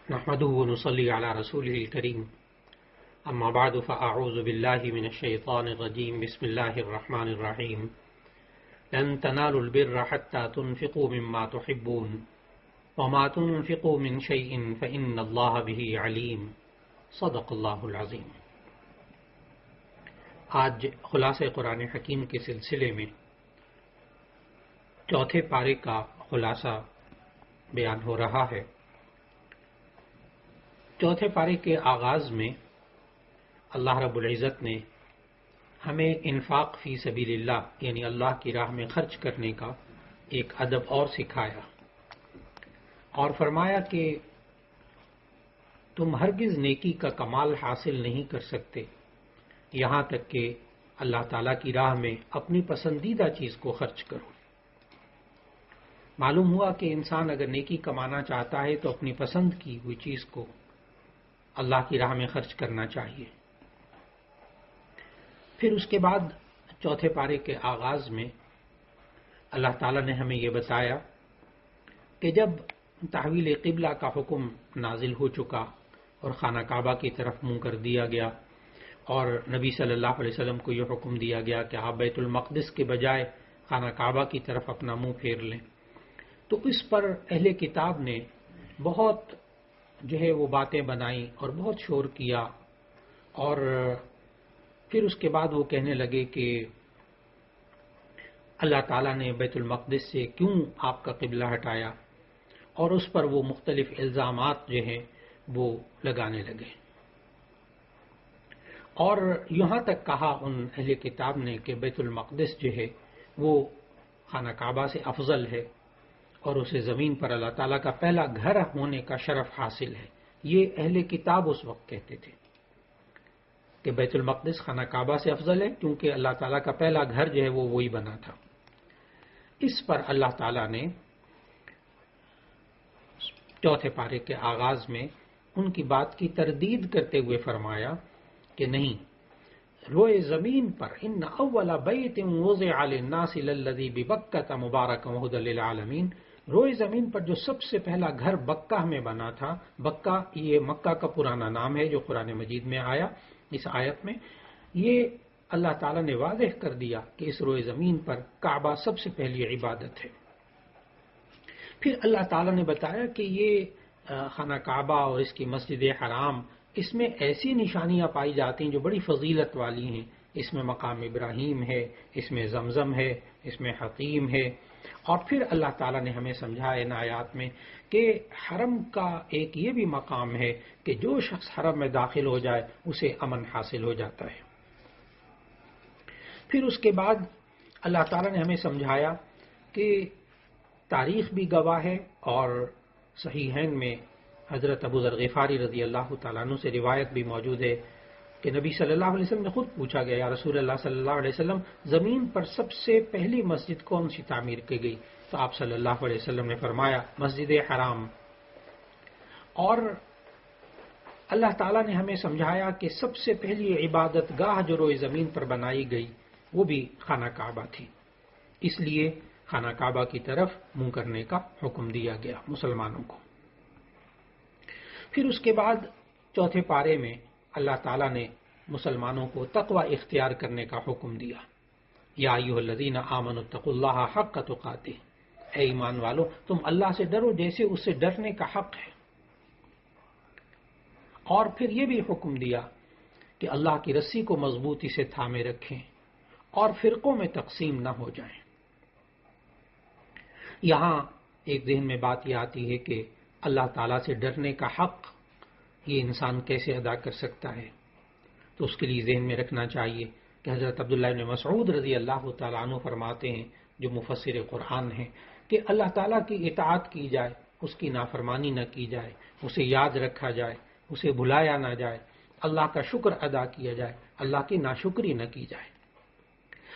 نحمده ونصلي على رسوله الكريم اما بعد فاعوذ بالله من الشيطان الرجيم بسم الله الرحمن الرحيم لن تنالوا البر حتى تنفقوا مما تحبون وما تنفقوا من شيء فإن الله به عليم صدق اللہ العظیم۔ آج خلاصہ قرآن حکیم کے سلسلے میں چوتھے پارے کا خلاصہ بیان ہو رہا ہے۔ چوتھے پارے کے آغاز میں اللہ رب العزت نے ہمیں انفاق فی سبیل اللہ یعنی اللہ کی راہ میں خرچ کرنے کا ایک ادب اور سکھایا اور فرمایا کہ تم ہرگز نیکی کا کمال حاصل نہیں کر سکتے یہاں تک کہ اللہ تعالیٰ کی راہ میں اپنی پسندیدہ چیز کو خرچ کرو۔ معلوم ہوا کہ انسان اگر نیکی کمانا چاہتا ہے تو اپنی پسند کی ہوئی چیز کو اللہ کی راہ میں خرچ کرنا چاہیے۔ پھر اس کے بعد چوتھے پارے کے آغاز میں اللہ تعالیٰ نے ہمیں یہ بتایا کہ جب تحویل قبلہ کا حکم نازل ہو چکا اور خانہ کعبہ کی طرف منہ کر دیا گیا اور نبی صلی اللہ علیہ وسلم کو یہ حکم دیا گیا کہ آپ بیت المقدس کے بجائے خانہ کعبہ کی طرف اپنا منہ پھیر لیں، تو اس پر اہل کتاب نے بہت وہ باتیں بنائیں اور بہت شور کیا، اور پھر اس کے بعد وہ کہنے لگے کہ اللہ تعالیٰ نے بیت المقدس سے کیوں آپ کا قبلہ ہٹایا، اور اس پر وہ مختلف الزامات ہیں وہ لگانے لگے، اور یہاں تک کہا ان اہل کتاب نے کہ بیت المقدس وہ خانہ کعبہ سے افضل ہے اور اسے زمین پر اللہ تعالیٰ کا پہلا گھر ہونے کا شرف حاصل ہے۔ یہ اہل کتاب اس وقت کہتے تھے کہ بیت المقدس خانہ کعبہ سے افضل ہے کیونکہ اللہ تعالیٰ کا پہلا گھر وہ وہی بنا تھا۔ اس پر اللہ تعالیٰ نے چوتھے پارے کے آغاز میں ان کی بات کی تردید کرتے ہوئے فرمایا کہ نہیں، روئے زمین پر ان اول بیت وضع للناس للذی ببکۃ مبارک وہدی للعالمین، روئے زمین پر جو سب سے پہلا گھر بکہ میں بنا تھا، بکہ یہ مکہ کا پرانا نام ہے جو قرآن مجید میں آیا اس آیت میں، یہ اللہ تعالیٰ نے واضح کر دیا کہ اس روئے زمین پر کعبہ سب سے پہلی عبادت ہے۔ پھر اللہ تعالیٰ نے بتایا کہ یہ خانہ کعبہ اور اس کی مسجد حرام، اس میں ایسی نشانیاں پائی جاتی ہیں جو بڑی فضیلت والی ہیں۔ اس میں مقام ابراہیم ہے، اس میں زمزم ہے، اس میں حتیم ہے، اور پھر اللہ تعالیٰ نے ہمیں سمجھایا ان آیات میں کہ حرم کا ایک یہ بھی مقام ہے کہ جو شخص حرم میں داخل ہو جائے اسے امن حاصل ہو جاتا ہے۔ پھر اس کے بعد اللہ تعالیٰ نے ہمیں سمجھایا کہ تاریخ بھی گواہ ہے، اور صحیحین میں حضرت ابو ذر غفاری رضی اللہ تعالیٰ عنہ سے روایت بھی موجود ہے کہ نبی صلی اللہ علیہ وسلم نے خود پوچھا گیا، یا رسول اللہ صلی اللہ علیہ وسلم زمین پر سب سے پہلی مسجد کون سی تعمیر کی گئی؟ تو آپ صلی اللہ علیہ وسلم نے فرمایا مسجد حرام۔ اور اللہ تعالیٰ نے ہمیں سمجھایا کہ سب سے پہلی عبادت گاہ جو روئے زمین پر بنائی گئی وہ بھی خانہ کعبہ تھی، اس لیے خانہ کعبہ کی طرف منہ کرنے کا حکم دیا گیا مسلمانوں کو۔ پھر اس کے بعد چوتھے پارے میں اللہ تعالیٰ نے مسلمانوں کو تقوی اختیار کرنے کا حکم دیا۔ یا ایھا الذین آمنوا اتقوا اللہ حق تقاتہ، اے ایمان والو تم اللہ سے ڈرو جیسے اس سے ڈرنے کا حق ہے۔ اور پھر یہ بھی حکم دیا کہ اللہ کی رسی کو مضبوطی سے تھامے رکھیں اور فرقوں میں تقسیم نہ ہو جائیں۔ یہاں ایک ذہن میں بات یہ آتی ہے کہ اللہ تعالیٰ سے ڈرنے کا حق یہ انسان کیسے ادا کر سکتا ہے، تو اس کے لیے ذہن میں رکھنا چاہیے کہ حضرت عبداللہ بن مسعود رضی اللہ تعالیٰ عنہ فرماتے ہیں جو مفسر قرآن ہیں کہ اللہ تعالیٰ کی اطاعت کی جائے، اس کی نافرمانی نہ کی جائے، اسے یاد رکھا جائے، اسے بھلایا نہ جائے، اللہ کا شکر ادا کیا جائے، اللہ کی ناشکری نہ کی جائے۔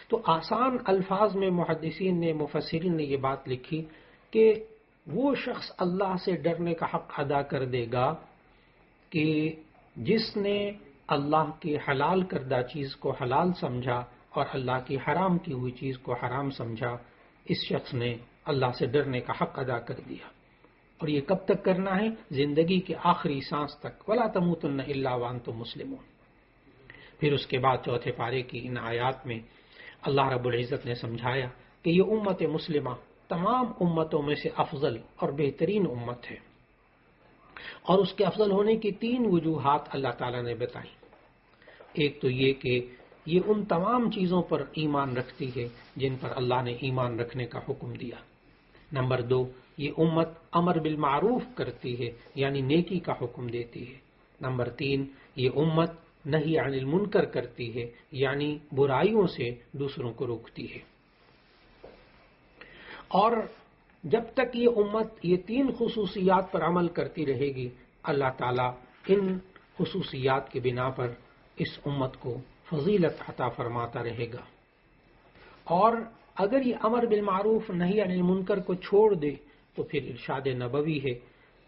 تو آسان الفاظ میں محدثین نے مفسرین نے یہ بات لکھی کہ وہ شخص اللہ سے ڈرنے کا حق ادا کر دے گا کہ جس نے اللہ کی حلال کردہ چیز کو حلال سمجھا اور اللہ کی حرام کی ہوئی چیز کو حرام سمجھا، اس شخص نے اللہ سے ڈرنے کا حق ادا کر دیا۔ اور یہ کب تک کرنا ہے؟ زندگی کے آخری سانس تک. وَلَا تَمُوتُنَّ إِلَّا وَأَنْتُمْ مُسْلِمُونَ. پھر اس کے بعد چوتھے پارے کی ان آیات میں اللہ رب العزت نے سمجھایا کہ یہ امت مسلمہ تمام امتوں میں سے افضل اور بہترین امت ہے، اور اس کے افضل ہونے کی 3 وجوہات اللہ تعالیٰ نے بتائی. ایک تو یہ کہ یہ ان تمام چیزوں پر ایمان رکھتی ہے جن پر اللہ نے ایمان رکھنے کا حکم دیا. نمبر 2، یہ امت امر بالمعروف کرتی ہے یعنی نیکی کا حکم دیتی ہے. نمبر 3، یہ امت نہی عن المنکر کرتی ہے یعنی برائیوں سے دوسروں کو روکتی ہے. اور جب تک یہ امت یہ 3 خصوصیات پر عمل کرتی رہے گی، اللہ تعالیٰ ان خصوصیات کی بنا پر اس امت کو فضیلت عطا فرماتا رہے گا. اور اگر یہ امر بالمعروف نہی عن المنکر کو چھوڑ دے تو پھر ارشاد نبوی ہے،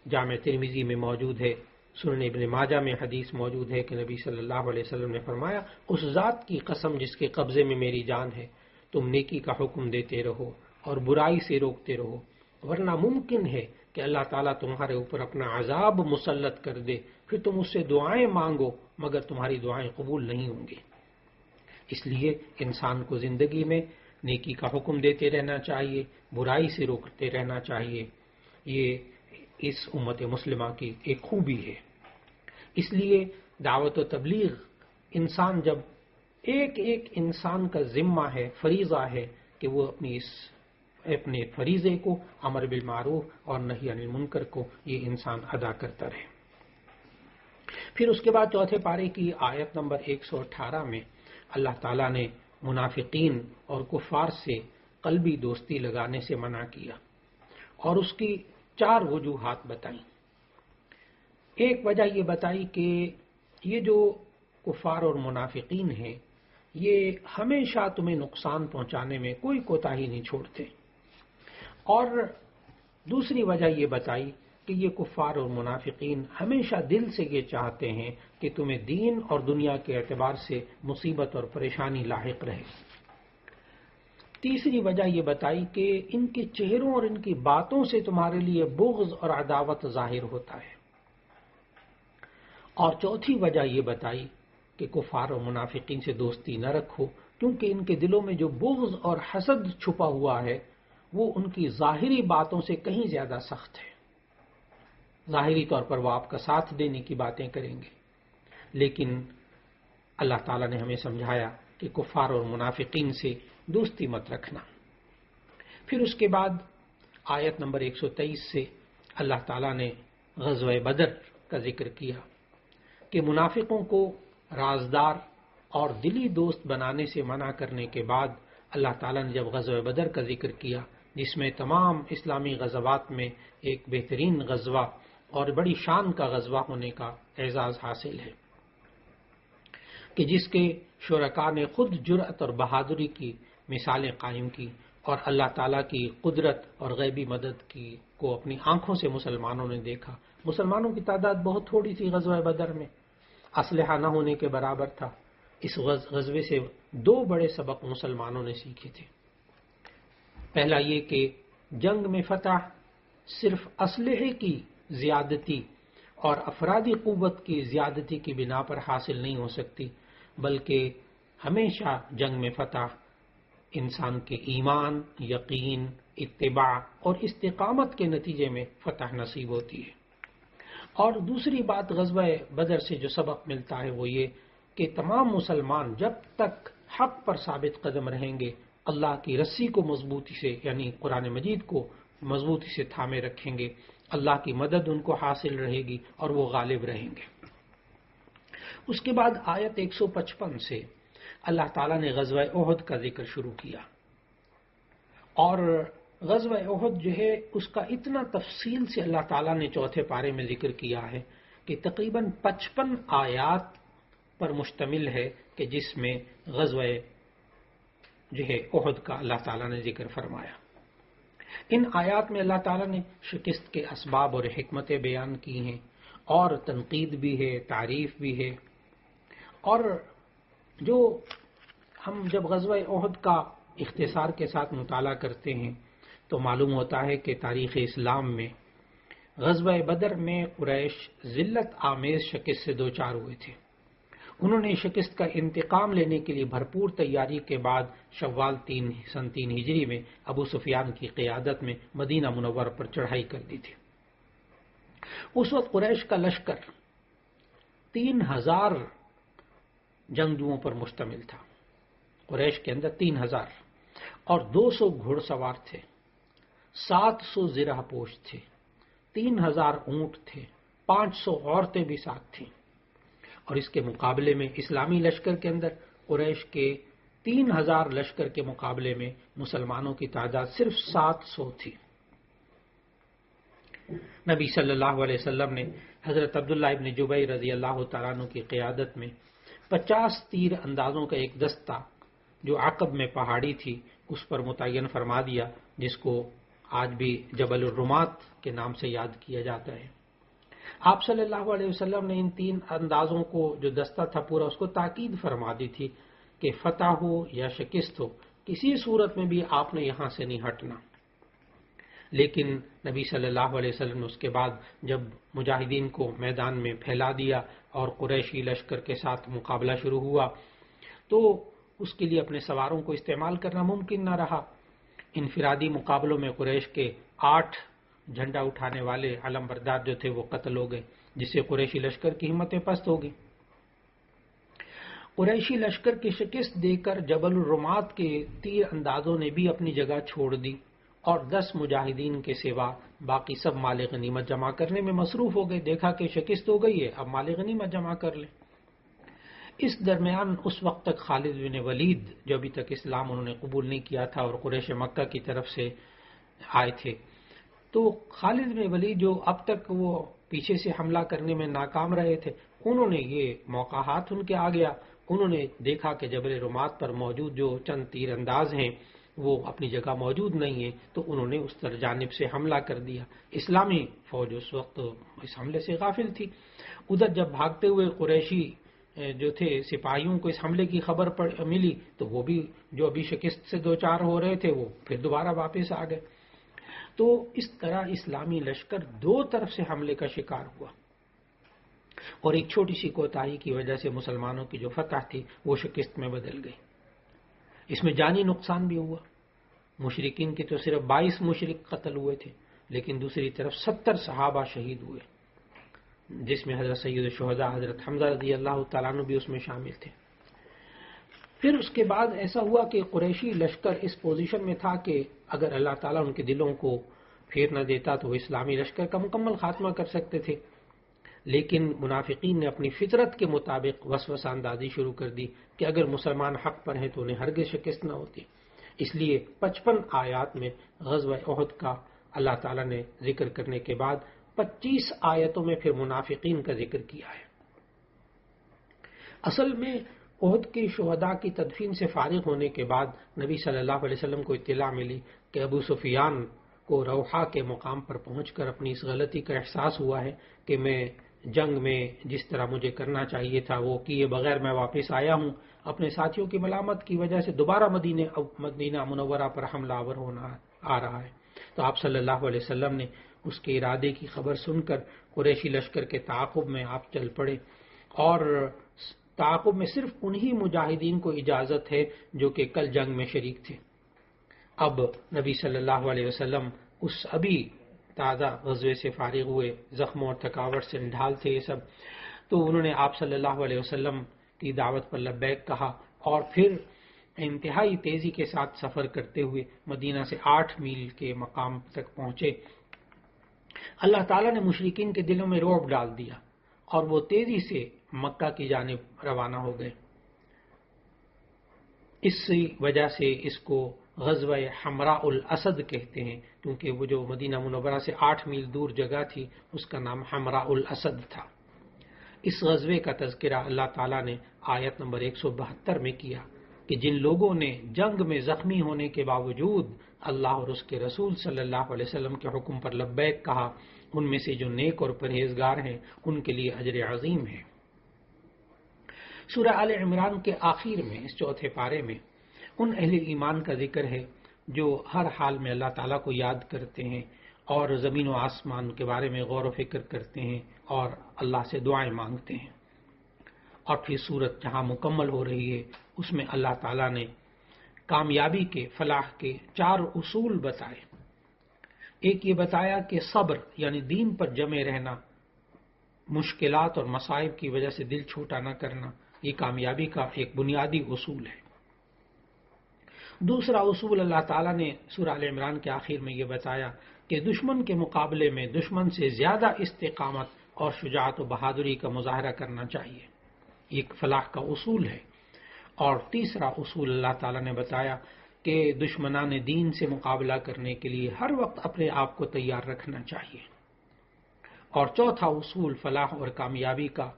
جامع ترمذی میں موجود ہے، سنن ابن ماجہ میں حدیث موجود ہے کہ نبی صلی اللہ علیہ وسلم نے فرمایا، اس ذات کی قسم جس کے قبضے میں میری جان ہے، تم نیکی کا حکم دیتے رہو اور برائی سے روکتے رہو، ورنہ ممکن ہے کہ اللہ تعالیٰ تمہارے اوپر اپنا عذاب مسلط کر دے، پھر تم اس سے دعائیں مانگو مگر تمہاری دعائیں قبول نہیں ہوں گی. اس لیے انسان کو زندگی میں نیکی کا حکم دیتے رہنا چاہیے، برائی سے روکتے رہنا چاہیے. یہ اس امت مسلمہ کی ایک خوبی ہے. اس لیے دعوت و تبلیغ انسان جب ایک انسان کا ذمہ ہے، فریضہ ہے کہ وہ اپنے فریضے کو، امر بالمعروف اور نہی عن المنکر کو، یہ انسان ادا کرتا رہے. پھر اس کے بعد چوتھے پارے کی آیت نمبر 118 میں اللہ تعالیٰ نے منافقین اور کفار سے قلبی دوستی لگانے سے منع کیا اور اس کی 4 وجوہات بتائیں. ایک وجہ یہ بتائی کہ یہ جو کفار اور منافقین ہیں یہ ہمیشہ تمہیں نقصان پہنچانے میں کوئی کوتاہی نہیں چھوڑتے. اور دوسری وجہ یہ بتائی کہ یہ کفار اور منافقین ہمیشہ دل سے یہ چاہتے ہیں کہ تمہیں دین اور دنیا کے اعتبار سے مصیبت اور پریشانی لاحق رہے. تیسری وجہ یہ بتائی کہ ان کے چہروں اور ان کی باتوں سے تمہارے لیے بغض اور عداوت ظاہر ہوتا ہے. اور چوتھی وجہ یہ بتائی کہ کفار اور منافقین سے دوستی نہ رکھو، کیونکہ ان کے دلوں میں جو بغض اور حسد چھپا ہوا ہے وہ ان کی ظاہری باتوں سے کہیں زیادہ سخت ہے. ظاہری طور پر وہ آپ کا ساتھ دینے کی باتیں کریں گے، لیکن اللہ تعالیٰ نے ہمیں سمجھایا کہ کفار اور منافقین سے دوستی مت رکھنا. پھر اس کے بعد آیت نمبر 123 سے اللہ تعالیٰ نے غزوہ بدر کا ذکر کیا کہ منافقوں کو رازدار اور دلی دوست بنانے سے منع کرنے کے بعد اللہ تعالیٰ نے جب غزوہ بدر کا ذکر کیا، جس میں تمام اسلامی غزوات میں ایک بہترین غزوہ اور بڑی شان کا غزوہ ہونے کا اعزاز حاصل ہے، کہ جس کے شرکاء نے خود جرأت اور بہادری کی مثالیں قائم کی اور اللہ تعالیٰ کی قدرت اور غیبی مدد کو اپنی آنکھوں سے مسلمانوں نے دیکھا. مسلمانوں کی تعداد بہت تھوڑی تھی غزوہ بدر میں، اسلحہ نہ ہونے کے برابر تھا. اس غزوے سے 2 بڑے سبق مسلمانوں نے سیکھے تھے. پہلا یہ کہ جنگ میں فتح صرف اسلحے کی زیادتی اور افرادی قوت کی زیادتی کی بنا پر حاصل نہیں ہو سکتی، بلکہ ہمیشہ جنگ میں فتح انسان کے ایمان، یقین، اتباع اور استقامت کے نتیجے میں فتح نصیب ہوتی ہے. اور دوسری بات غزوہ بدر سے جو سبق ملتا ہے وہ یہ کہ تمام مسلمان جب تک حق پر ثابت قدم رہیں گے، اللہ کی رسی کو مضبوطی سے یعنی قرآن مجید کو مضبوطی سے تھامے رکھیں گے، اللہ کی مدد ان کو حاصل رہے گی اور وہ غالب رہیں گے. اس کے بعد آیت 155 سے اللہ تعالیٰ نے غزوہ احد کا ذکر شروع کیا، اور غزوہ احد جو ہے اس کا اتنا تفصیل سے اللہ تعالیٰ نے چوتھے پارے میں ذکر کیا ہے کہ تقریباً 55 آیات پر مشتمل ہے کہ جس میں غزوہ جو ہے احد کا اللہ تعالیٰ نے ذکر فرمایا. ان آیات میں اللہ تعالیٰ نے شکست کے اسباب اور حکمتیں بیان کی ہیں، اور تنقید بھی ہے، تعریف بھی ہے. اور جو ہم جب غزوہ احد کا اختصار کے ساتھ مطالعہ کرتے ہیں تو معلوم ہوتا ہے کہ تاریخ اسلام میں غزوہ بدر میں قریش ذلت آمیز شکست سے دوچار ہوئے تھے۔ انہوں نے شکست کا انتقام لینے کے لیے بھرپور تیاری کے بعد شوال سن 3 ہجری میں ابو سفیان کی قیادت میں مدینہ منورہ پر چڑھائی کر دی تھی۔ اس وقت قریش کا لشکر 3000 جنگجوؤں پر مشتمل تھا۔ قریش کے اندر 3000 اور 200 گھڑ سوار تھے، 700 زرہ پوش تھے، 3000 اونٹ تھے، 500 عورتیں بھی ساتھ تھیں، اور اس کے مقابلے میں اسلامی لشکر کے اندر قریش کے 3000 لشکر کے مقابلے میں مسلمانوں کی تعداد صرف 700 تھی۔ نبی صلی اللہ علیہ وسلم نے حضرت عبداللہ ابن جبیر رضی اللہ تعالیٰ عنہ کی قیادت میں 50 تیر اندازوں کا ایک دستہ جو عقب میں پہاڑی تھی اس پر متعین فرما دیا، جس کو آج بھی جبل الرمات کے نام سے یاد کیا جاتا ہے۔ آپ صلی اللہ علیہ وسلم نے ان 3 اندازوں کو جو دستہ تھا پورا اس کو تاکید فرما دی تھی کہ فتح ہو یا شکست ہو کسی صورت میں بھی آپ نے یہاں سے نہیں ہٹنا۔ لیکن نبی صلی اللہ علیہ وسلم نے اس کے بعد جب مجاہدین کو میدان میں پھیلا دیا اور قریشی لشکر کے ساتھ مقابلہ شروع ہوا تو اس کے لیے اپنے سواروں کو استعمال کرنا ممکن نہ رہا۔ انفرادی مقابلوں میں قریش کے 8 جھنڈا اٹھانے والے علم بردار جو تھے وہ قتل ہو گئے، جس سے قریشی لشکر کی ہمتیں پست ہو گئی۔ قریشی لشکر کی شکست دے کر جبل الرمات کے تیر اندازوں نے بھی اپنی جگہ چھوڑ دی اور 10 مجاہدین کے سوا باقی سب مال غنیمت جمع کرنے میں مصروف ہو گئے۔ دیکھا کہ شکست ہو گئی ہے، اب مال غنیمت جمع کر لیں۔ اس درمیان اس وقت تک خالد بن ولید جو ابھی تک اسلام انہوں نے قبول نہیں کیا تھا اور قریش مکہ کی طرف سے آئے تھے، تو خالد بن ولید جو اب تک وہ پیچھے سے حملہ کرنے میں ناکام رہے تھے، انہوں نے یہ موقع ہاتھ ان کے آ گیا۔ انہوں نے دیکھا کہ جبل رمات پر موجود جو چند تیر انداز ہیں وہ اپنی جگہ موجود نہیں ہیں، تو انہوں نے اس طرف جانب سے حملہ کر دیا۔ اسلامی فوج اس وقت اس حملے سے غافل تھی۔ ادھر جب بھاگتے ہوئے قریشی جو تھے سپاہیوں کو اس حملے کی خبر ملی تو وہ بھی جو ابھی شکست سے دوچار ہو رہے تھے وہ پھر دوبارہ واپس آ گئے۔ تو اس طرح اسلامی لشکر 2 طرف سے حملے کا شکار ہوا، اور ایک چھوٹی سی کوتاہی کی وجہ سے مسلمانوں کی جو فتح تھی وہ شکست میں بدل گئی۔ اس میں جانی نقصان بھی ہوا۔ مشرکین کی تو صرف 22 مشرک قتل ہوئے تھے، لیکن دوسری طرف 70 صحابہ شہید ہوئے، جس میں حضرت سید الشہداء حضرت حمزہ رضی اللہ تعالیٰ عنہ بھی اس میں شامل تھے۔ پھر اس کے بعد ایسا ہوا کہ قریشی لشکر اس پوزیشن میں تھا کہ اگر اللہ تعالیٰ ان کے دلوں کو پھیر نہ دیتا تو وہ اسلامی لشکر کا مکمل خاتمہ کر سکتے تھے، لیکن منافقین نے اپنی فطرت کے مطابق وسوسہ اندازی شروع کر دی کہ اگر مسلمان حق پر ہیں تو انہیں ہرگز شکست نہ ہوتی۔ اس لیے 55 آیات میں غزوہ احد کا اللہ تعالیٰ نے ذکر کرنے کے بعد 25 آیتوں میں پھر منافقین کا ذکر کیا ہے۔ اصل میں احد کی شہداء کی تدفین سے فارغ ہونے کے بعد نبی صلی اللہ علیہ وسلم کو اطلاع ملی کہ ابو سفیان کو روحا کے مقام پر پہنچ کر اپنی اس غلطی کا احساس ہوا ہے کہ میں جنگ میں جس طرح مجھے کرنا چاہیے تھا وہ کیے بغیر میں واپس آیا ہوں، اپنے ساتھیوں کی ملامت کی وجہ سے دوبارہ مدینہ منورہ پر حملہ آور ہونا آ رہا ہے۔ تو آپ صلی اللہ علیہ وسلم نے اس کے ارادے کی خبر سن کر قریشی لشکر کے تعاقب میں آپ چل پڑے، اور تعاقب میں صرف انہی مجاہدین کو اجازت ہے جو کہ کل جنگ میں شریک تھے۔ اب نبی صلی اللہ علیہ وسلم اس ابھی تازہ غزوے سے فارغ ہوئے، زخموں اور تھکاوٹ سے ڈھال تھے یہ سب، تو انہوں نے آپ صلی اللہ علیہ وسلم کی دعوت پر لبیک کہا اور پھر انتہائی تیزی کے ساتھ سفر کرتے ہوئے مدینہ سے 8 میل کے مقام تک پہنچے۔ اللہ تعالیٰ نے مشرکین کے دلوں میں رعب ڈال دیا اور وہ تیزی سے مکہ کی جانب روانہ ہو گئے۔ اس وجہ سے اس کو غزوہ حمراء الاسد کہتے ہیں، کیونکہ وہ جو مدینہ منورہ سے 8 میل دور جگہ تھی اس کا نام حمراء الاسد تھا۔ اس غزوے کا تذکرہ اللہ تعالیٰ نے آیت نمبر 172 میں کیا کہ جن لوگوں نے جنگ میں زخمی ہونے کے باوجود اللہ اور اس کے رسول صلی اللہ علیہ وسلم کے حکم پر لبیک کہا، ان میں سے جو نیک اور پرہیزگار ہیں ان کے لیے اجر عظیم ہے۔ سورہ آل عمران کے آخر میں اس 4 پارے میں ان اہل ایمان کا ذکر ہے جو ہر حال میں اللہ تعالیٰ کو یاد کرتے ہیں اور زمین و آسمان کے بارے میں غور و فکر کرتے ہیں اور اللہ سے دعائیں مانگتے ہیں۔ اور پھر سورت جہاں مکمل ہو رہی ہے اس میں اللہ تعالیٰ نے کامیابی کے، فلاح کے 4 اصول بتائے۔ ایک یہ بتایا کہ صبر یعنی دین پر جمے رہنا، مشکلات اور مصائب کی وجہ سے دل چھوٹا نہ کرنا، یہ کامیابی کا ایک بنیادی اصول ہے۔ دوسرا اصول اللہ تعالیٰ نے سورہ آل عمران کے آخر میں یہ بتایا کہ دشمن کے مقابلے میں دشمن سے زیادہ استقامت اور شجاعت و بہادری کا مظاہرہ کرنا چاہیے، یہ فلاح کا اصول ہے۔ اور تیسرا اصول اللہ تعالیٰ نے بتایا کہ دشمنان دین سے مقابلہ کرنے کے لیے ہر وقت اپنے آپ کو تیار رکھنا چاہیے۔ اور چوتھا اصول فلاح اور کامیابی کا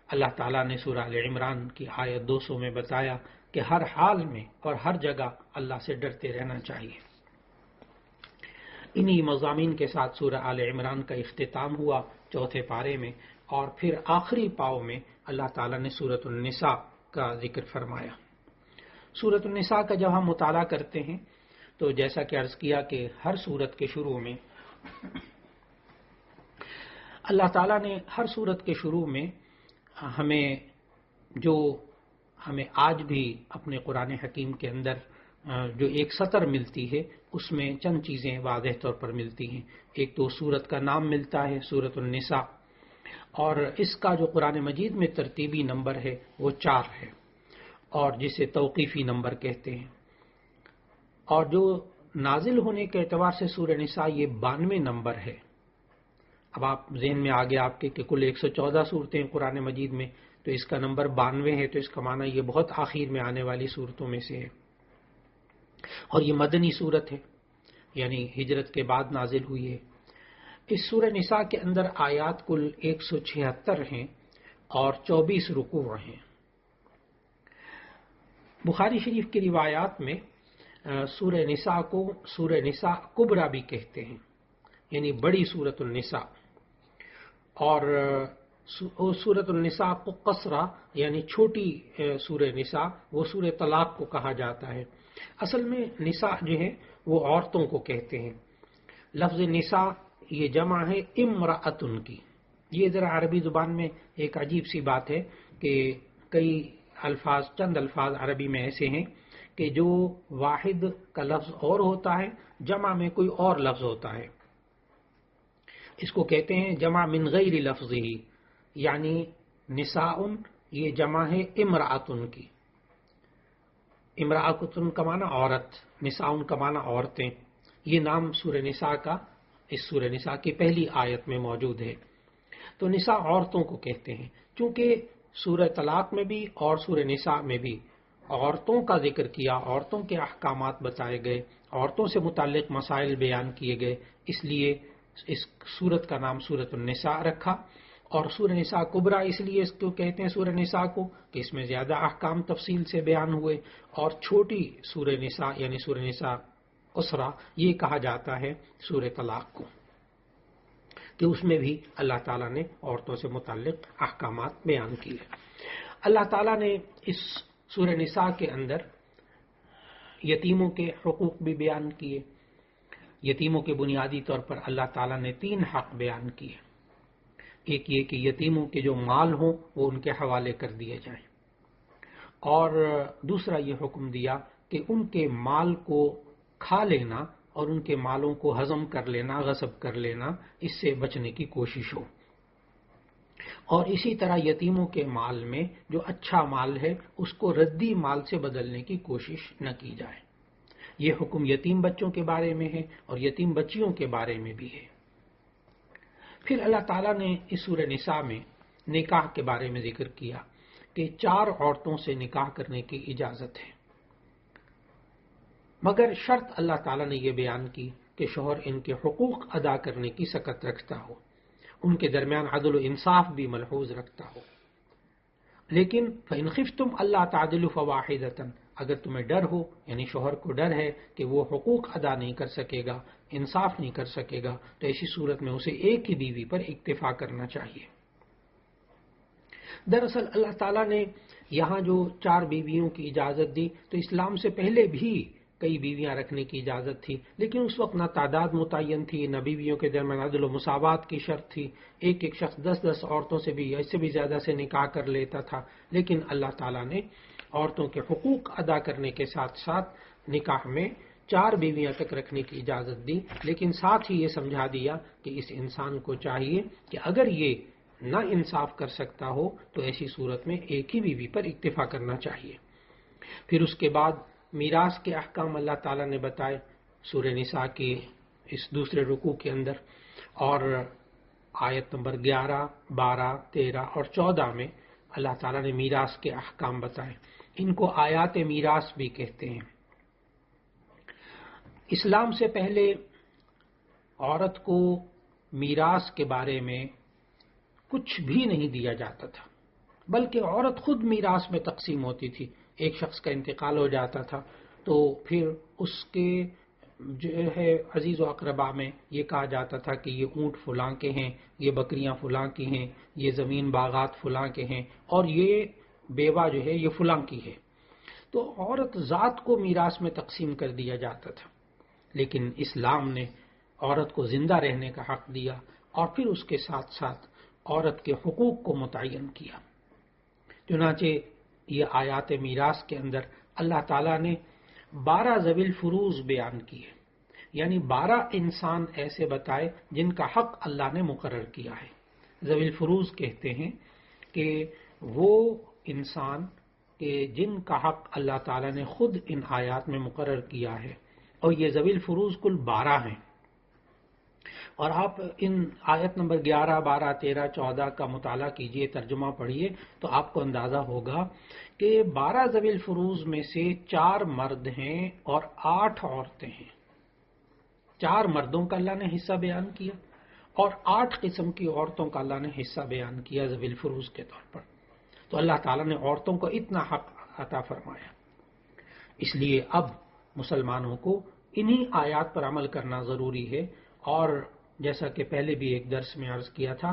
اللہ تعالیٰ نے سورہ آل عمران کی آیت 200 میں بتایا کہ ہر حال میں اور ہر جگہ اللہ سے ڈرتے رہنا چاہیے۔ انہی مضامین کے ساتھ سورہ آل عمران کا اختتام ہوا چوتھے پارے میں، اور پھر آخری پاؤ میں اللہ تعالیٰ نے سورۃ النساء کا ذکر فرمایا۔ سورۃ النساء کا جب ہم مطالعہ کرتے ہیں تو جیسا کہ عرض کیا کہ ہر سورت کے شروع میں اللہ تعالیٰ نے ہر سورت کے شروع میں ہمیں آج بھی اپنے قرآن حکیم کے اندر جو ایک سطر ملتی ہے اس میں چند چیزیں واضح طور پر ملتی ہیں۔ ایک تو سورت کا نام ملتا ہے سورۃ النساء، اور اس کا جو قرآن مجید میں ترتیبی نمبر ہے وہ 4 ہے، اور جسے توقیفی نمبر کہتے ہیں۔ اور جو نازل ہونے کے اعتبار سے سورہ نساء یہ 92 نمبر ہے۔ اب آپ ذہن میں آگے آپ کے کہ کل 114 صورتیں قرآن مجید میں، تو اس کا نمبر 92 ہے، تو اس کا معنی یہ بہت آخر میں آنے والی صورتوں میں سے ہے۔ اور یہ مدنی صورت ہے، یعنی ہجرت کے بعد نازل ہوئی ہے۔ اس سورہ نساء کے اندر آیات کل 176 ہیں اور 24 رکوع ہیں۔ بخاری شریف کی روایات میں سورہ نساء کو سورہ نساء کبریٰ بھی کہتے ہیں، یعنی بڑی سورۃ النساء، اور سورۃ النساء کو قصرہ یعنی چھوٹی سورہ نساء، وہ سورہ طلاق کو کہا جاتا ہے۔ اصل میں نساء جو ہے وہ عورتوں کو کہتے ہیں۔ لفظ نساء یہ جمع ہے امرأتن کی۔ یہ ذرا عربی زبان میں ایک عجیب سی بات ہے کہ کئی الفاظ، چند الفاظ عربی میں ایسے ہیں کہ جو واحد کا لفظ اور ہوتا ہے، جمع میں کوئی اور لفظ ہوتا ہے۔ اس کو کہتے ہیں جمع من غیر لفظ ہی، یعنی نساء یہ جمع ہے امرأتن کی۔ امرأتن کا معنی عورت، نساء کا معنی عورتیں۔ یہ نام سورہ نساء کا اس سورہ نساء کی پہلی آیت میں موجود ہے۔ تو نساء عورتوں کو کہتے ہیں، چونکہ سورہ طلاق میں بھی اور سورہ نساء میں بھی عورتوں کا ذکر کیا، عورتوں کے احکامات بتائے گئے، عورتوں سے متعلق مسائل بیان کیے گئے، اس لیے اس سورت کا نام سورۃ النساء رکھا۔ اور سورہ نساء کبریٰ اس لیے اس کو کہتے ہیں سورہ نساء کو کہ اس میں زیادہ احکام تفصیل سے بیان ہوئے، اور چھوٹی سورہ نساء یعنی سورہ نساء قصرہ یہ کہا جاتا ہے سورہ طلاق کو، کہ اس میں بھی اللہ تعالیٰ نے عورتوں سے متعلق احکامات بیان کیے۔ اللہ تعالیٰ نے اس سورہ نساء کے اندر یتیموں کے حقوق بھی بیان کیے۔ یتیموں کے بنیادی طور پر اللہ تعالیٰ نے 3 حق بیان کیے۔ ایک یہ کہ یتیموں کے جو مال ہوں وہ ان کے حوالے کر دیے جائیں، اور دوسرا یہ حکم دیا کہ ان کے مال کو کھا لینا اور ان کے مالوں کو ہضم کر لینا، غصب کر لینا، اس سے بچنے کی کوشش ہو۔ اور اسی طرح یتیموں کے مال میں جو اچھا مال ہے اس کو ردی مال سے بدلنے کی کوشش نہ کی جائے۔ یہ حکم یتیم بچوں کے بارے میں ہے اور یتیم بچیوں کے بارے میں بھی ہے۔ پھر اللہ تعالیٰ نے اس سورہ نساء میں نکاح کے بارے میں ذکر کیا کہ 4 عورتوں سے نکاح کرنے کی اجازت ہے، مگر شرط اللہ تعالیٰ نے یہ بیان کی کہ شوہر ان کے حقوق ادا کرنے کی سکت رکھتا ہو، ان کے درمیان عدل و انصاف بھی ملحوظ رکھتا ہو۔ لیکن فَإِنْ خِفْتُمْ أَلَّا تَعْدِلُوا فَوَاحِدَةً، اگر تمہیں ڈر ہو، یعنی شوہر کو ڈر ہے کہ وہ حقوق ادا نہیں کر سکے گا، انصاف نہیں کر سکے گا، تو ایسی صورت میں اسے ایک ہی بیوی پر اکتفا کرنا چاہیے۔ دراصل اللہ تعالیٰ نے یہاں جو 4 بیویوں کی اجازت دی تو اسلام سے پہلے بھی کئی بیویاں رکھنے کی اجازت تھی، لیکن اس وقت نہ تعداد متعین تھی، نہ بیویوں کے درمیان عدل و مساوات کی شرط تھی. ایک ایک شخص 10 عورتوں سے بھی، اس سے بھی زیادہ سے نکاح کر لیتا تھا. لیکن اللہ تعالیٰ نے عورتوں کے حقوق ادا کرنے کے ساتھ ساتھ نکاح میں 4 بیویاں تک رکھنے کی اجازت دی، لیکن ساتھ ہی یہ سمجھا دیا کہ اس انسان کو چاہیے کہ اگر یہ نہ انصاف کر سکتا ہو تو ایسی صورت میں ایک ہی بیوی پر اکتفا کرنا چاہیے. پھر اس کے بعد میراث کے احکام اللہ تعالیٰ نے بتائے سورہ نساء کی اس دوسرے رکوع کے اندر، اور آیت نمبر 11، 12، 13 اور 14 میں اللہ تعالیٰ نے میراث کے احکام بتائے. ان کو آیات میراث بھی کہتے ہیں. اسلام سے پہلے عورت کو میراث کے بارے میں کچھ بھی نہیں دیا جاتا تھا، بلکہ عورت خود میراث میں تقسیم ہوتی تھی. ایک شخص کا انتقال ہو جاتا تھا تو پھر اس کے جو ہے عزیز و اقربا میں یہ کہا جاتا تھا کہ یہ اونٹ فلاں کے ہیں، یہ بکریاں فلاں کی ہیں، یہ زمین باغات فلاں کے ہیں، اور یہ بیوہ جو ہے یہ فلاں کی ہے. تو عورت ذات کو میراث میں تقسیم کر دیا جاتا تھا. لیکن اسلام نے عورت کو زندہ رہنے کا حق دیا، اور پھر اس کے ساتھ ساتھ عورت کے حقوق کو متعین کیا. چنانچہ یہ آیات میراث کے اندر اللہ تعالیٰ نے 12 ذوی الفروض بیان کیے، یعنی 12 انسان ایسے بتائے جن کا حق اللہ نے مقرر کیا ہے. ذوی الفروض کہتے ہیں کہ وہ انسان کہ جن کا حق اللہ تعالیٰ نے خود ان آیات میں مقرر کیا ہے، اور یہ ذوی الفروض کل 12 ہیں. اور آپ ان آیت نمبر 11، 12، 13، 14 کا مطالعہ کیجئے، ترجمہ پڑھیے تو آپ کو اندازہ ہوگا کہ 12 ذوی الفروض میں سے 4 مرد ہیں اور 8 عورتیں ہیں. 4 مردوں کا اللہ نے حصہ بیان کیا اور 8 قسم کی عورتوں کا اللہ نے حصہ بیان کیا ذوی الفروض کے طور پر. تو اللہ تعالیٰ نے عورتوں کو اتنا حق عطا فرمایا. اس لیے اب مسلمانوں کو انہی آیات پر عمل کرنا ضروری ہے. اور جیسا کہ پہلے بھی ایک درس میں عرض کیا تھا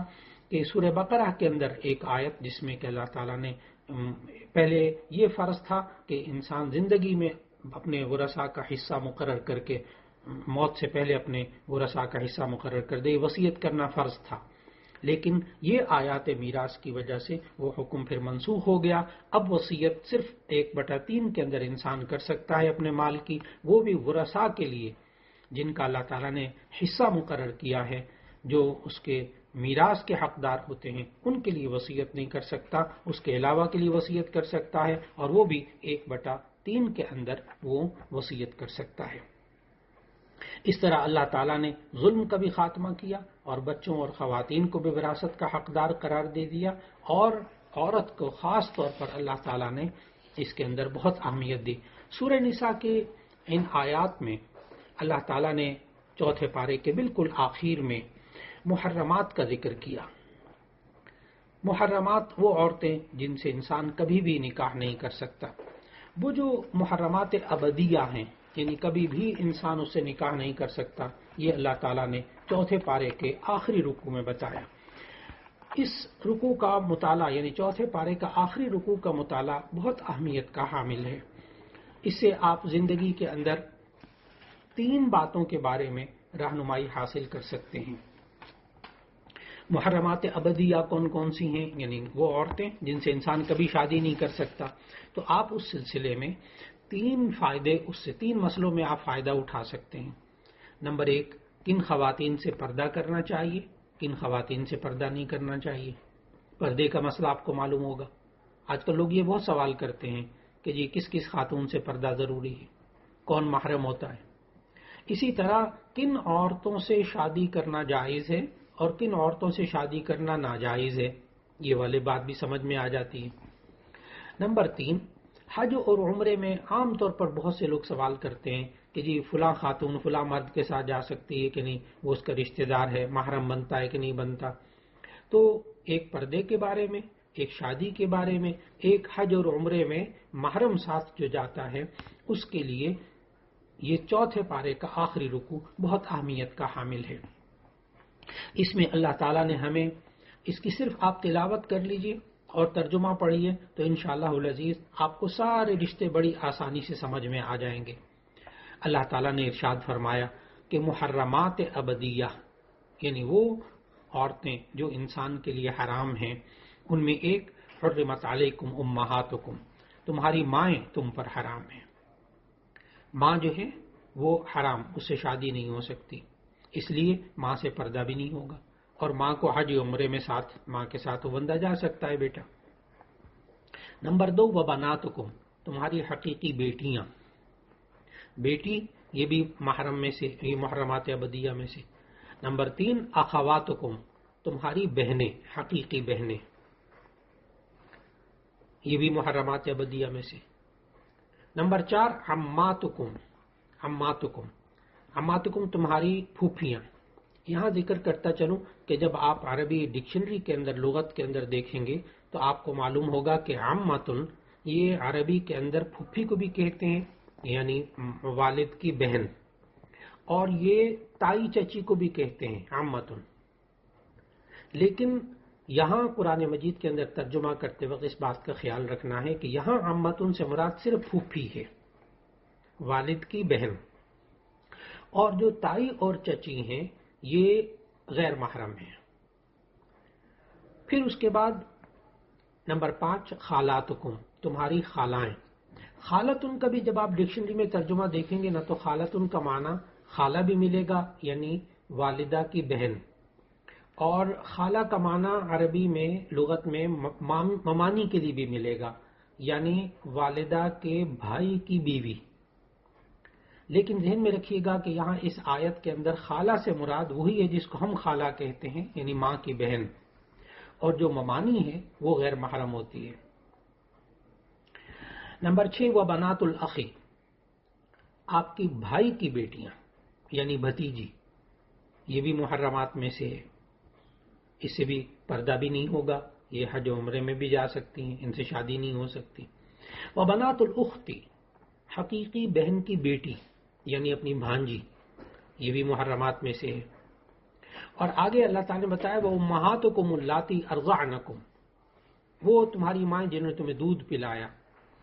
کہ سورہ بقرہ کے اندر ایک آیت جس میں کہ اللہ تعالیٰ نے پہلے یہ فرض تھا کہ انسان زندگی میں اپنے ورثاء کا حصہ مقرر کر کے موت سے پہلے اپنے ورثاء کا حصہ مقرر کر دے، وصیت کرنا فرض تھا. لیکن یہ آیات میراث کی وجہ سے وہ حکم پھر منسوخ ہو گیا. اب وصیت صرف 1/3 کے اندر انسان کر سکتا ہے اپنے مال کی، وہ بھی ورثاء کے لیے جن کا اللہ تعالیٰ نے حصہ مقرر کیا ہے، جو اس کے میراث کے حقدار ہوتے ہیں ان کے لیے وصیت نہیں کر سکتا، اس کے علاوہ کے لیے وصیت کر سکتا ہے، اور وہ بھی 1/3 کے اندر وہ وصیت کر سکتا ہے. اس طرح اللہ تعالیٰ نے ظلم کا بھی خاتمہ کیا اور بچوں اور خواتین کو بھی وراثت کا حقدار قرار دے دیا، اور عورت کو خاص طور پر اللہ تعالیٰ نے اس کے اندر بہت اہمیت دی. سورہ نساء کے ان آیات میں اللہ تعالیٰ نے 4 پارے کے بالکل آخر میں محرمات کا ذکر کیا. محرمات وہ عورتیں جن سے انسان کبھی بھی نکاح نہیں کر سکتا. وہ جو محرمات ابدیہ ہیں، یعنی کبھی بھی انسان اس سے نکاح نہیں کر سکتا، یہ اللہ تعالیٰ نے 4 پارے کے آخری رکوع میں بتایا. اس رکوع کا مطالعہ، یعنی 4 پارے کا آخری رکوع کا مطالعہ بہت اہمیت کا حامل ہے. اس سے آپ زندگی کے اندر 3 باتوں کے بارے میں رہنمائی حاصل کر سکتے ہیں. محرمات ابدیہ کون کون سی ہیں، یعنی وہ عورتیں جن سے انسان کبھی شادی نہیں کر سکتا. تو آپ اس سلسلے میں 3 فائدے، اس سے 3 مسئلوں میں آپ فائدہ اٹھا سکتے ہیں. نمبر 1، کن خواتین سے پردہ کرنا چاہیے، کن خواتین سے پردہ نہیں کرنا چاہیے. پردے کا مسئلہ آپ کو معلوم ہوگا. آج کل لوگ یہ بہت سوال کرتے ہیں کہ جی کس کس خاتون سے پردہ ضروری ہے، کون محرم ہوتا ہے. اسی طرح کن عورتوں سے شادی کرنا جائز ہے اور کن عورتوں سے شادی کرنا ناجائز ہے، یہ والی بات بھی سمجھ میں آ جاتی ہے. نمبر 3، حج اور عمرے میں عام طور پر بہت سے لوگ سوال کرتے ہیں کہ جی فلاں خاتون فلاں مرد کے ساتھ جا سکتی ہے کہ نہیں، وہ اس کا رشتہ دار ہے، محرم بنتا ہے کہ نہیں بنتا. تو ایک پردے کے بارے میں، ایک شادی کے بارے میں، ایک حج اور عمرے میں محرم ساتھ جو جاتا ہے، اس کے لیے یہ 4 پارے کا آخری رکوع بہت اہمیت کا حامل ہے. اس میں اللہ تعالیٰ نے ہمیں، اس کی صرف آپ تلاوت کر لیجئے اور ترجمہ پڑھیے تو انشاءاللہ العزیز آپ کو سارے رشتے بڑی آسانی سے سمجھ میں آ جائیں گے. اللہ تعالیٰ نے ارشاد فرمایا کہ محرمات ابدیہ یعنی وہ عورتیں جو انسان کے لیے حرام ہیں، ان میں ایک حرمت علیکم امہاتکم، تمہاری مائیں تم پر حرام ہیں۔ ماں جو ہے وہ حرام، اس سے شادی نہیں ہو سکتی، اس لیے ماں سے پردہ بھی نہیں ہوگا، اور ماں کو حج عمرے میں ساتھ ماں کے ساتھ بندھا جا سکتا ہے بیٹا۔ نمبر 2 وبناتکم، تمہاری حقیقی بیٹیاں، بیٹی یہ بھی محرم میں سے، یہ محرمات ابدیہ میں سے۔ نمبر 3 اخواتکم، تمہاری بہنیں، حقیقی بہنیں، یہ بھی محرمات ابدیہ میں سے۔ نمبر 4 عماتکم، عماتکم تمہاری پھوپھیاں۔ یہاں ذکر کرتا چلوں کہ جب آپ عربی ڈکشنری کے اندر، لغت کے اندر دیکھیں گے تو آپ کو معلوم ہوگا کہ عمتن یہ عربی کے اندر پھوپھی کو بھی کہتے ہیں، یعنی والد کی بہن، اور یہ تائی چچی کو بھی کہتے ہیں عمتن۔ لیکن یہاں قرآن مجید کے اندر ترجمہ کرتے وقت اس بات کا خیال رکھنا ہے کہ یہاں عمتن سے مراد صرف پھوپھی ہے، والد کی بہن، اور جو تائی اور چچی ہیں یہ غیر محرم ہیں۔ پھر اس کے بعد نمبر 5 خالاتکم، تمہاری خالائیں۔ خالتن کا بھی جب آپ ڈکشنری میں ترجمہ دیکھیں گے نا تو خالتن کا معنی خالہ بھی ملے گا، یعنی والدہ کی بہن، اور خالہ کا معنی عربی میں لغت میں ممانی کے لیے بھی ملے گا، یعنی والدہ کے بھائی کی بیوی۔ لیکن ذہن میں رکھیے گا کہ یہاں اس آیت کے اندر خالہ سے مراد وہی ہے جس کو ہم خالہ کہتے ہیں، یعنی ماں کی بہن، اور جو ممانی ہے وہ غیر محرم ہوتی ہے۔ نمبر 6 وبنات الاخی، آپ کی بھائی کی بیٹیاں یعنی بھتیجی، یہ بھی محرمات میں سے ہے، اس سے بھی پردہ بھی نہیں ہوگا، یہ حج عمرے میں بھی جا سکتی ہیں، ان سے شادی نہیں ہو سکتی۔ وبنات الاختی، حقیقی بہن کی بیٹی یعنی اپنی بھانجی، یہ بھی محرمات میں سے ہے۔ اور آگے اللہ تعالیٰ نے بتایا وہ امہاتکم اللاتی ارضعنکم، وہ تمہاری ماں جنہوں نے تمہیں دودھ پلایا،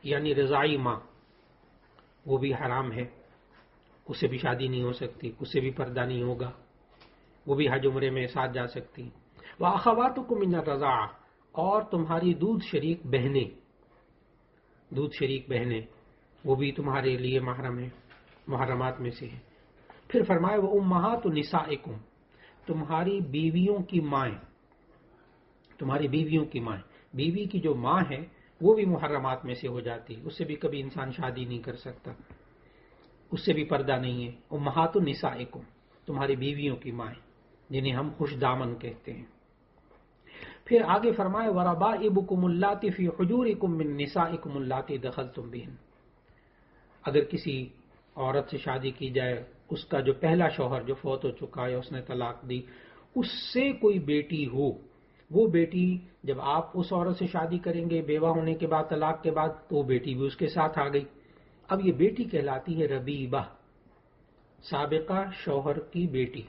یعنی رضاعی ماں، وہ بھی حرام ہے، اس سے بھی شادی نہیں ہو سکتی، اس سے بھی پردہ نہیں ہوگا، وہ بھی حج عمرے میں ساتھ جا سکتی۔ وَأَخَوَاتُكُم مِّنَ الرَّضَاعَةِ، اور تمہاری دودھ شریک بہنیں، دودھ شریک بہنیں وہ بھی تمہارے لیے محرم ہیں، محرمات میں سے ہے۔ پھر فرمایا وَأُمَّهَاتُ نِسَائِكُمْ، تمہاری بیویوں کی مائیں، تمہاری بیویوں کی مائیں، بیوی کی جو ماں ہے وہ بھی محرمات میں سے ہو جاتی، اس سے بھی کبھی انسان شادی نہیں کر سکتا، اس سے بھی پردہ نہیں ہے۔ امہات نسائکم، تمہاری بیویوں کی مائیں جنہیں ہم خوش دامن کہتے ہیں۔ پھر آگے فرمائے وربائبکم اللاتی فی حجورکم من نسائکم اللاتی دخلتم بہن، اگر کسی عورت سے شادی کی جائے، اس کا جو پہلا شوہر جو فوت ہو چکا ہے، اس نے طلاق دی، اس سے کوئی بیٹی ہو، وہ بیٹی جب آپ اس عورت سے شادی کریں گے بیوہ ہونے کے بعد، طلاق کے بعد، تو وہ بیٹی بھی اس کے ساتھ آ گئی۔ اب یہ بیٹی کہلاتی ہے ربیبہ، سابقہ شوہر کی بیٹی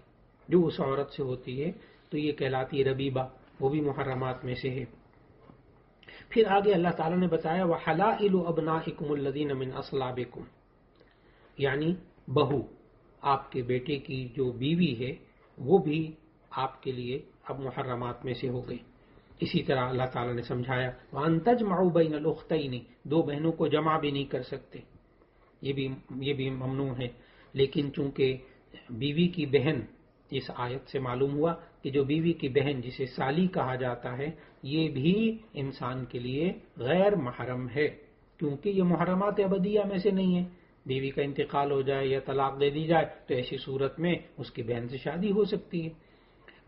جو اس عورت سے ہوتی ہے تو یہ کہلاتی ہے ربیبہ، وہ بھی محرمات میں سے ہے۔ پھر آگے اللہ تعالیٰ نے بتایا وَحَلَائِلُ أَبْنَائِكُمُ الَّذِينَ مِنْ أَصْلَابِكُمْ، یعنی بہو، آپ کے بیٹے کی جو بیوی ہے وہ بھی آپ کے لیے اب محرمات میں سے ہو گئی۔ اسی طرح اللہ تعالیٰ نے سمجھایا وَأَن تَجْمَعُوا بَيْنَ الْأُخْتَيْنِ، دو بہنوں کو جمع بھی نہیں کر سکتے، یہ بھی ممنوع ہے۔ لیکن چونکہ بیوی کی بہن، اس آیت سے معلوم ہوا کہ جو بیوی کی بہن جسے سالی کہا جاتا ہے یہ بھی انسان کے لیے غیر محرم ہے، کیونکہ یہ محرمات ابدیہ میں سے نہیں ہے۔ بیوی کا انتقال ہو جائے یا طلاق دے دی جائے تو ایسی صورت میں اس کی بہن سے شادی ہو سکتی ہے۔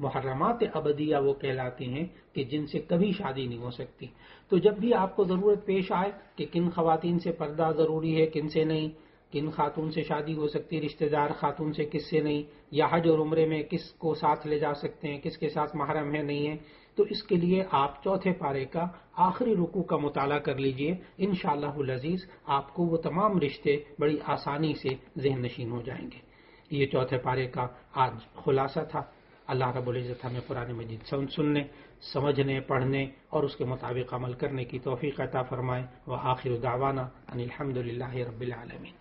محرمات ابدیہ وہ کہلاتی ہیں کہ جن سے کبھی شادی نہیں ہو سکتی۔ تو جب بھی آپ کو ضرورت پیش آئے کہ کن خواتین سے پردہ ضروری ہے، کن سے نہیں، کن خاتون سے شادی ہو سکتی، رشتہ دار خاتون سے کس سے نہیں، یا حج اور عمرے میں کس کو ساتھ لے جا سکتے ہیں، کس کے ساتھ محرم ہے نہیں ہے، تو اس کے لیے آپ چوتھے پارے کا آخری رکوع کا مطالعہ کر لیجئے، انشاءاللہ العزیز آپ کو وہ تمام رشتے بڑی آسانی سے ذہن نشین ہو جائیں گے۔ یہ چوتھے پارے کا آج خلاصہ تھا۔ اللہ رب العزت ہمیں قرآن مجید سننے، سمجھنے، پڑھنے اور اس کے مطابق عمل کرنے کی توفیق عطا فرمائے۔ وآخر دعوانا ان الحمد للہ رب العالمین۔